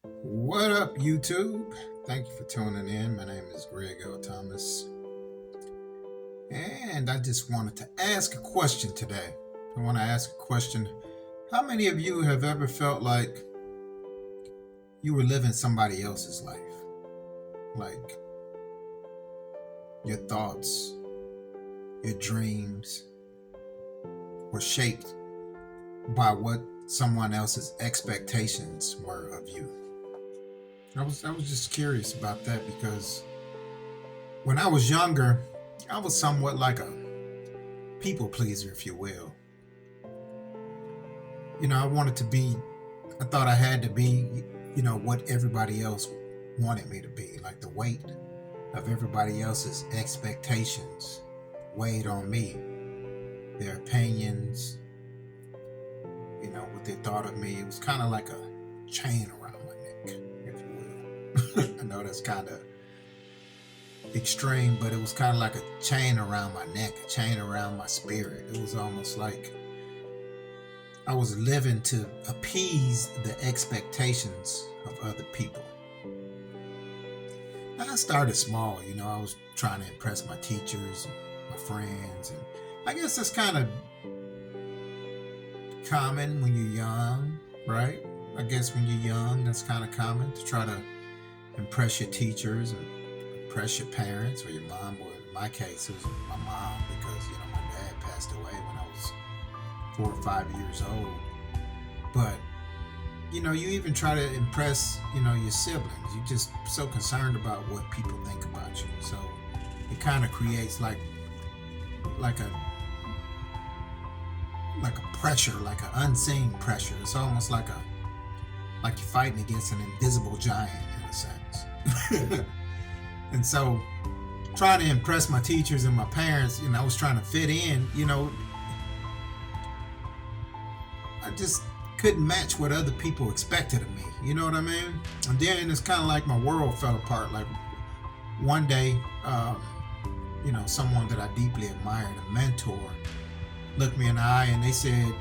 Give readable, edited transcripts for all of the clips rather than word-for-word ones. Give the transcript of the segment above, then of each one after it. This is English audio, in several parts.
What up, YouTube? Thank you for tuning in. My name is Greg L. Thomas, and I just wanted to ask a question today. I want to ask a question. How many of you have ever felt like you were living somebody else's life? Like your thoughts, your dreams were shaped by what someone else's expectations were of you. I was just curious about that because when I was younger, I was somewhat like a people pleaser, if you will. I thought I had to be, what everybody else wanted me to be. Like the weight of everybody else's expectations weighed on me. Their opinions, what they thought of me. It was kind of like a chain around my neck, if you will. I know that's kind of extreme, but it was kind of like a chain around my neck, a chain around my spirit. It was almost like I was living to appease the expectations of other people. And I started small, I was trying to impress my teachers and my friends, and I guess that's kind of common when you're young, right? I guess when you're young, that's kind of common to try to impress your teachers and impress your parents or your mom. Or in my case, it was my mom because, my dad passed away when I was 4 or 5 years old. But, you even try to impress, your siblings. You're just so concerned about what people think about you. So it kind of creates like a pressure, like an unseen pressure. It's almost like you're fighting against an invisible giant in a sense. And so trying to impress my teachers and my parents, I was trying to fit in, I just couldn't match what other people expected of me. You know what I mean? And then it's kind of like my world fell apart. Like one day, someone that I deeply admired, a mentor, looked me in the eye and they said,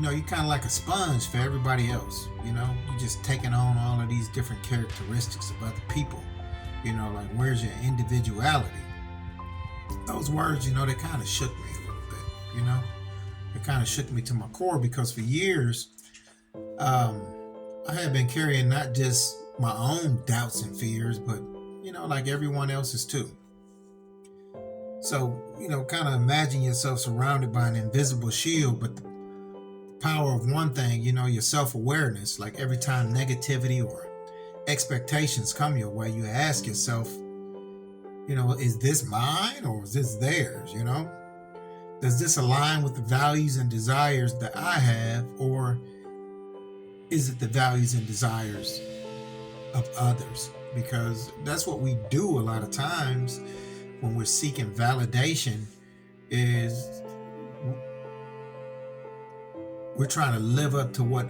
you're kind of like a sponge for everybody else. You're just taking on all of these different characteristics of other people. Like, where's your individuality? Those words, they kind of shook me a little bit, It kind of shook me to my core because for years, I had been carrying not just my own doubts and fears, but, like everyone else's too. So, kind of imagine yourself surrounded by an invisible shield, but the power of one thing, your self-awareness, like every time negativity or expectations come your way, you ask yourself, is this mine or is this theirs? Does this align with the values and desires that I have, or is it the values and desires of others? Because that's what we do a lot of times when we're seeking validation, is we're trying to live up to what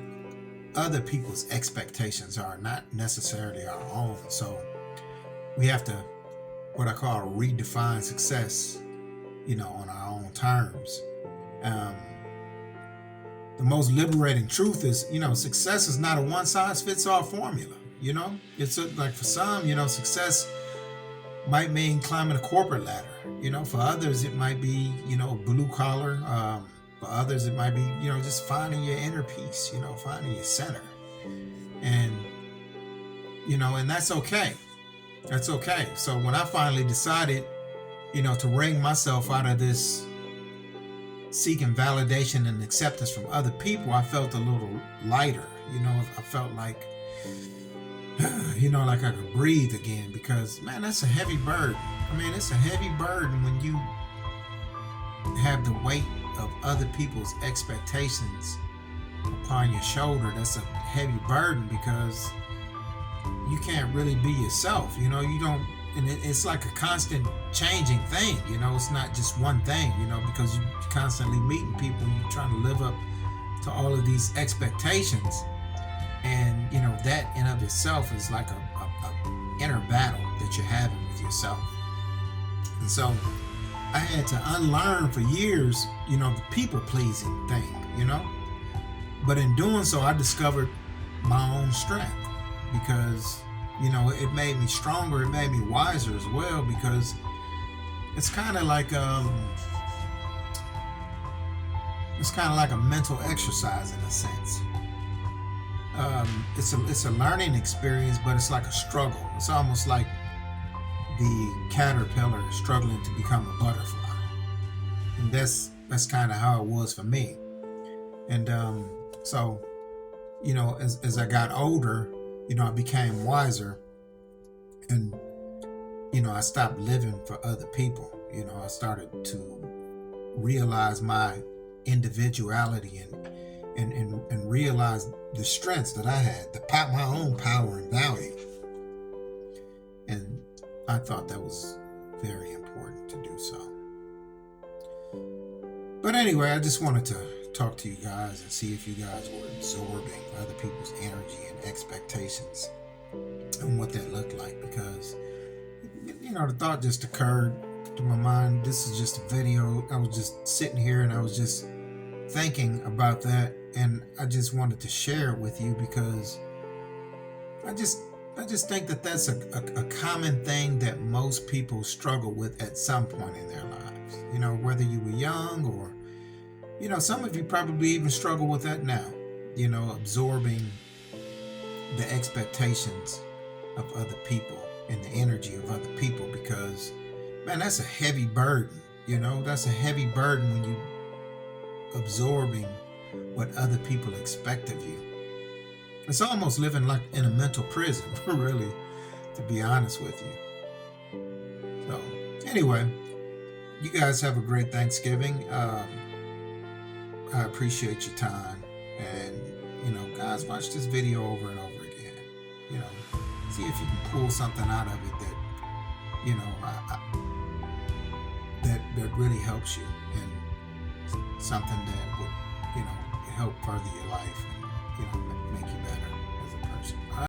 other people's expectations are, not necessarily our own. So we have to, what I call, redefine success, on our own terms. The most liberating truth is, success is not a one-size-fits-all formula. It's like for some, success might mean climbing a corporate ladder. For others, it might be, blue collar. For others, it might be, just finding your inner peace, finding your center. And, and that's okay. That's okay. So when I finally decided, to wring myself out of this seeking validation and acceptance from other people, I felt a little lighter. I felt like, like I could breathe again, because, man, that's a heavy burden. I mean, it's a heavy burden when you have the weight of other people's expectations upon your shoulder. That's a heavy burden because you can't really be yourself. You don't, and it's like a constant changing thing. It's not just one thing, because you're constantly meeting people, you're trying to live up to all of these expectations. And, that in of itself is like a inner battle that you're having with yourself. And so I had to unlearn for years, the people-pleasing thing, But in doing so, I discovered my own strength. because, it made me stronger. It made me wiser as well, because it's kind of like a mental exercise in a sense. It's a learning experience, but it's like a struggle. It's almost like the caterpillar struggling to become a butterfly, and that's kind of how it was for me. And so, as I got older, I became wiser, and I stopped living for other people. I started to realize my individuality and realize the strengths that I had, my own power and value. And I thought that was very important to do so. But anyway, I just wanted to talk to you guys and see if you guys were absorbing other people's energy and expectations and what that looked like, because the thought just occurred to my mind. This is just a video. I was just sitting here and I was just thinking about that, and I just wanted to share it with you, because I just think that that's a common thing that most people struggle with at some point in their lives. Whether you were young or, some of you probably even struggle with that now, absorbing the expectations of other people and the energy of other people, because, man, that's a heavy burden. That's a heavy burden when you absorbing what other people expect of you. It's almost living like in a mental prison, really, to be honest with you. So, anyway, you guys have a great Thanksgiving. I appreciate your time, and guys, watch this video over and over again. See if you can pull something out of it that that really helps you, and something that would help further your life and make you better as a person. All